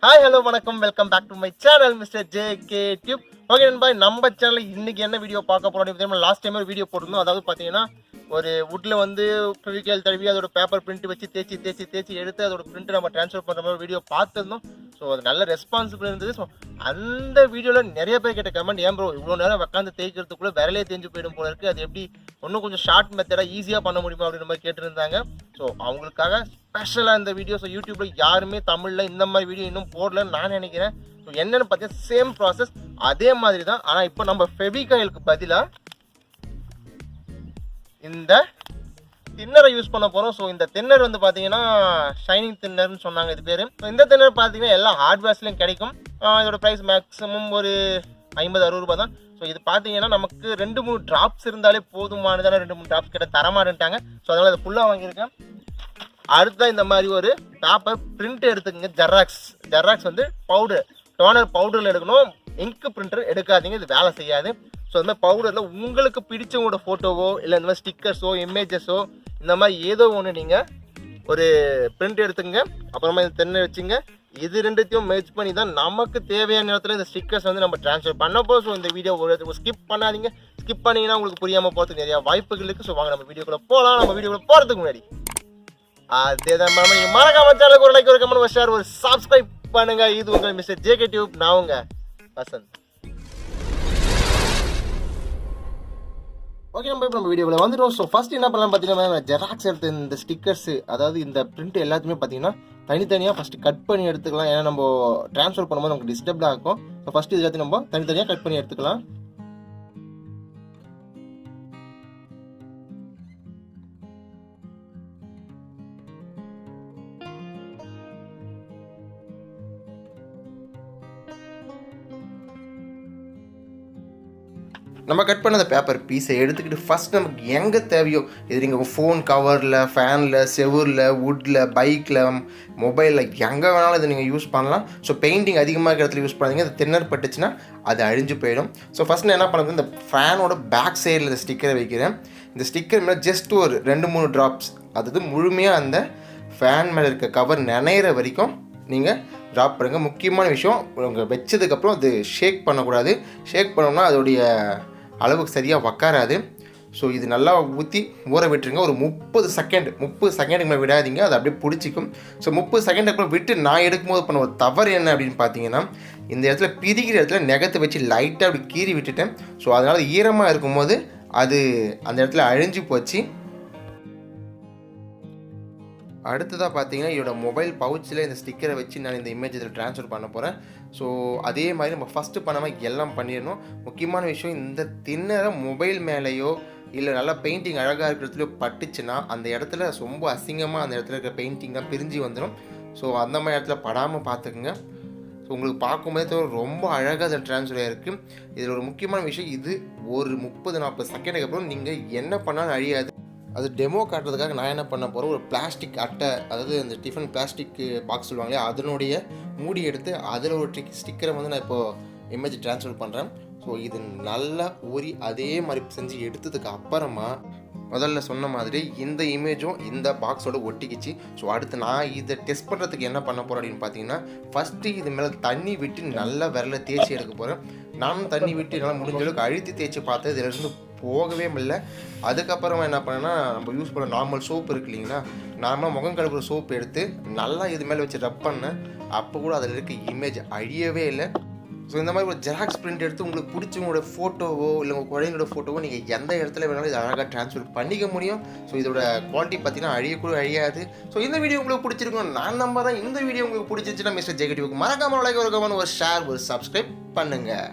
Hi hello வணக்கம் welcome back to my channel mister JK tube. Okay நண்பா, நம்ம சேனலில் இன்னைக்கு என்ன வீடியோ பார்க்க போகிறோம்? லாஸ்ட் டைம் ஒரு வீடியோ போட்டிருந்தோம். அதாவது பார்த்தீங்கன்னா ஒரு வுட்டில் வந்து ஃபெவிகால் தடவி அதோட பேப்பர் பிரிண்ட் வச்சு தேய்ச்சி எடுத்து அதோட பிரிண்ட் நம்ம ட்ரான்ஸ்ஃபர் பண்ணுற மாதிரி வீடியோ பார்த்துருந்தோம். ஸோ அது நல்ல ரெஸ்பான்சிபிள் இருந்தது. ஸோ அந்த வீடியோவில் நிறைய பேர் கேட்ட கமெண்ட், ஏன் ப்ரோ இவ்வளோ நேரம் உட்காந்து தேய்க்கிறதுக்குள்ளே விரலே தேஞ்சு போயிடும் போல இருக்குது, அது எப்படி இன்னும் கொஞ்சம் ஷார்ட் மெத்தடாக ஈஸியாக பண்ண முடியுமா அப்படின்ற மாதிரி கேட்டுருந்தாங்க. ஸோ அவங்களுக்காக ஸ்பெஷலாக இந்த வீடியோ. ஸோ யூடியூப்பில் யாருமே தமிழில் இந்த மாதிரி வீடியோ இன்னும் போடலன்னு நான் நினைக்கிறேன். ஸோ என்னென்னு பார்த்தீங்கன்னா சேம் ப்ராசஸ் அதே மாதிரி தான். ஆனால் இப்போ நம்ம ஃபெவிகாலுக்கு பதிலாக இந்த தின்னரை யூஸ் பண்ண போகிறோம். ஸோ இந்த தின்னர் வந்து பார்த்தீங்கன்னா ஷைனிங் தின்னர்னு சொன்னாங்க இது பேர். ஸோ இந்த தின்னர் பார்த்தீங்கன்னா எல்லா ஹார்ட்வேர்ஸ்லையும் கிடைக்கும். இதோட ப்ரைஸ் மேக்ஸிமம் ஒரு 50-60 ரூபா தான். ஸோ இது பார்த்தீங்கன்னா நமக்கு 2-3 ட்ராப்ஸ் இருந்தாலே போதுமானதான 2-3 ட்ராப்ஸ் கிட்ட தரமாட்டேன்ட்டாங்க. ஸோ அதனால் அதை ஃபுல்லாக வாங்கியிருக்கேன். அடுத்ததான் இந்த மாதிரி ஒரு பேப்பர் பிரிண்ட் எடுத்துக்கோங்க. ஜெராக்ஸ் வந்து பவுடர், டோனர் பவுடரில் எடுக்கணும். இங்கு பிரிண்டர் எடுக்காதீங்க, இது வேலை செய்யாது. ஸோ அந்த மாதிரி பவுடரில் உங்களுக்கு பிடிச்சவங்களோட ஃபோட்டோவோ இல்லை இந்த மாதிரி ஸ்டிக்கர்ஸோ இமேஜஸோ இந்த மாதிரி ஏதோ ஒன்று நீங்கள் ஒரு பிரிண்ட் எடுத்துங்க. அப்புறமா இந்த தென்னை வச்சுங்க. இது ரெண்டுத்தையும் மேட்ச் பண்ணி தான் நமக்கு தேவையான நேரத்தில் இந்த ஸ்டிக்கர்ஸ் வந்து நம்ம ட்ரான்ஸ்ஃபர் பண்ணப்போ. ஸோ இந்த வீடியோ ஒரு ஸ்கிப் பண்ணாதீங்க. ஸ்கிப் பண்ணிங்கன்னா உங்களுக்கு புரியாமல் போகிறதுக்கு நிறையா வாய்ப்புகள் இருக்குது. ஸோ வாங்க நம்ம வீடியோக்குள்ளே போகலாம். நம்ம வீடியோக்குள்ளே போகிறதுக்கு முன்னாடி அதே தான் நீங்கள் மறக்காம சேனலுக்கு ஒரு லைக், ஒரு கமெண்ட், ஒரு ஷேர், ஒரு சப்ஸ்கிரைப் பண்ணுங்க. இது உங்கள் மிஸ்டர் ஜேகே டியூப். நான் உங்க வசந்த். ஓகே, நம்ம வீடியோவில் வந்துடும். ஸோ ஃபர்ஸ்ட் என்ன பண்ணலாம் பார்த்தீங்கன்னா, ஜெராக்ஸ் எடுத்து இந்த ஸ்டிக்கர்ஸ், அதாவது இந்த பிரிண்ட் எல்லாத்தையுமே பார்த்தீங்கன்னா தனித்தனியாக ஃபஸ்ட்டு கட் பண்ணி எடுத்துக்கலாம். ஏன்னா நம்ம ட்ரான்ஸ்ஃபர் பண்ணும்போது நமக்கு டிஸ்டர்ப்டாக இருக்கும். ஸோ ஃபஸ்ட்டு இது எல்லாத்தையும் நம்ம தனித்தனியாக கட் பண்ணி எடுத்துக்கலாம். நம்ம கட் பண்ண அந்த பேப்பர் பீஸை எடுத்துக்கிட்டு ஃபஸ்ட் நமக்கு எங்கே தேவையோ, இது நீங்கள் ஃபோன் கவரில், ஃபேனில், செவரில், வுட்டில், பைக்கில், மொபைலில் எங்கே வேணாலும் இதை நீங்கள் யூஸ் பண்ணலாம். ஸோ பெயிண்டிங் அதிகமாக இருக்கிற இடத்துல யூஸ் பண்ணாதீங்க. அது தின்னர் பட்டுச்சுன்னா அது அழிஞ்சு போயிடும். ஸோ ஃபஸ்ட் நான் என்ன பண்ணுறது, இந்த ஃபேனோட பேக் சைடில் இந்த ஸ்டிக்கரை வைக்கிறேன். இந்த ஸ்டிக்கர் மேலே ஜஸ்ட் ஒரு 2-3 ட்ராப்ஸ், அதாவது முழுமையாக அந்த ஃபேன் மேலே இருக்க கவர் நனையிற வரைக்கும் நீங்கள் ட்ராப் பண்ணுங்கள். முக்கியமான விஷயம், உங்கள் வச்சதுக்கப்புறம் அது ஷேக் பண்ணக்கூடாது. ஷேக் பண்ணோம்னா அதோடைய அளவுக்கு சரியாக உக்காராது. ஸோ இது நல்லா ஊற்றி ஊற விட்டுருங்க. ஒரு 30 செகண்டுக்கு மேலே விடாதீங்க, அது அப்படியே பிடிச்சிக்கும். ஸோ 30 செகண்டுக்கு விட்டு நான் எடுக்கும்போது பண்ண ஒரு தவறு என்ன அப்படின்னு பார்த்தீங்கன்னா, இந்த இடத்துல பிரிக்கிற இடத்துல நெகத்தை வச்சு லைட்டாக அப்படி கீறி விட்டுட்டேன். ஸோ அதனால் ஈரமாக இருக்கும்போது அது அந்த இடத்துல அழிஞ்சு போச்சு. அடுத்ததாக பார்த்தீங்கன்னா, என்னோட மொபைல் பவுச்சில் இந்த ஸ்டிக்கரை வச்சு நான் இந்த இமேஜ் இதில் ட்ரான்ஸ்ஃபர் பண்ண போகிறேன். ஸோ அதே மாதிரி நம்ம ஃபஸ்ட்டு பண்ண மாதிரி எல்லாம் பண்ணிடணும். முக்கியமான விஷயம், இந்த தின்னரை மொபைல் மேலேயோ இல்லை நல்லா பெயிண்டிங் அழகாக இருக்கிறதுலையோ பட்டுச்சுன்னா அந்த இடத்துல ரொம்ப அசிங்கமாக அந்த இடத்துல இருக்கிற பெயிண்டிங்காக பிரிஞ்சு வந்துடும். ஸோ அந்த மாதிரி இடத்துல படாமல் பார்த்துக்குங்க. ஸோ உங்களுக்கு பார்க்கும்போது ரொம்ப அழகாக அதை ட்ரான்ஸ்ஃபர் ஆகிருக்கு. இதில் ஒரு முக்கியமான விஷயம், இது ஒரு 30-40 செகண்டுக்கு அப்புறம் நீங்கள் என்ன பண்ணாலும் அழியாது. அது டெமோ காட்டுறதுக்காக நான் என்ன பண்ண போகிறேன், ஒரு பிளாஸ்டிக் அட்டை, அதாவது அந்த டிஃபன் பிளாஸ்டிக் பாக்ஸ் சொல்லுவாங்களே, அதனுடைய மூடி எடுத்து அதில் ஒரு ஸ்டிக்கரை வந்து நான் இப்போது இமேஜ் ட்ரான்ஸ்ஃபர் பண்ணுறேன். ஸோ இது நல்லா ஊறி அதே மாதிரி செஞ்சு எடுத்ததுக்கு அப்புறமா முதல்ல சொன்ன மாதிரி இந்த இமேஜும் இந்த பாக்ஸோடு ஒட்டிக்கிச்சு. ஸோ அடுத்து நான் இதை டெஸ்ட் பண்ணுறதுக்கு என்ன பண்ண போகிறேன் அப்படின்னு பார்த்தீங்கன்னா, ஃபஸ்ட்டு இது மேலே தண்ணி விட்டு நல்லா விரல தேய்ச்சி எடுக்க போகிறேன். நானும் தண்ணி விட்டு என்னால் முடிஞ்ச அளவுக்கு அழுத்தி தேய்ச்சி பார்த்தேன், இதிலிருந்து போகவே முடியல. அதுக்கப்புறமா என்ன பண்ணேன்னா, நம்ம யூஸ் பண்ண நார்மல் சோப்பு இருக்குது இல்லைங்களா, நார்மலாக முகம் கழுவுற சோப்பு எடுத்து நல்லா இது மேலே வச்சு ரப் பண்ணேன். அப்போ கூட அதில் இருக்க இமேஜ் அழியவே இல்லை. ஸோ இந்த மாதிரி ஒரு ஜெராக்ஸ் பிரிண்ட் எடுத்து உங்களுக்கு பிடிச்சவங்களோட ஃபோட்டோவோ இல்லை உங்கள் குழந்தைங்களோட ஃபோட்டோவோ நீங்கள் எந்த இடத்துல வேணாலும் இது அழகாக ட்ரான்ஸ்ஃபர் பண்ணிக்க முடியும். ஸோ இதோட குவாலிட்டி பார்த்தீங்கன்னா அழியக்கூட அழியாது. ஸோ இந்த வீடியோ உங்களுக்கு பிடிச்சிருக்கும் நான் நம்புறேன். இந்த வீடியோ உங்களுக்கு பிடிச்சிருச்சுன்னா மிஸ்டர் ஜேகே டியூப்க்கு மறக்காமல் லைக், ஒரு கமெண்ட், ஒரு ஷேர், ஒரு சப்ஸ்கிரைப் பண்ணுங்கள்.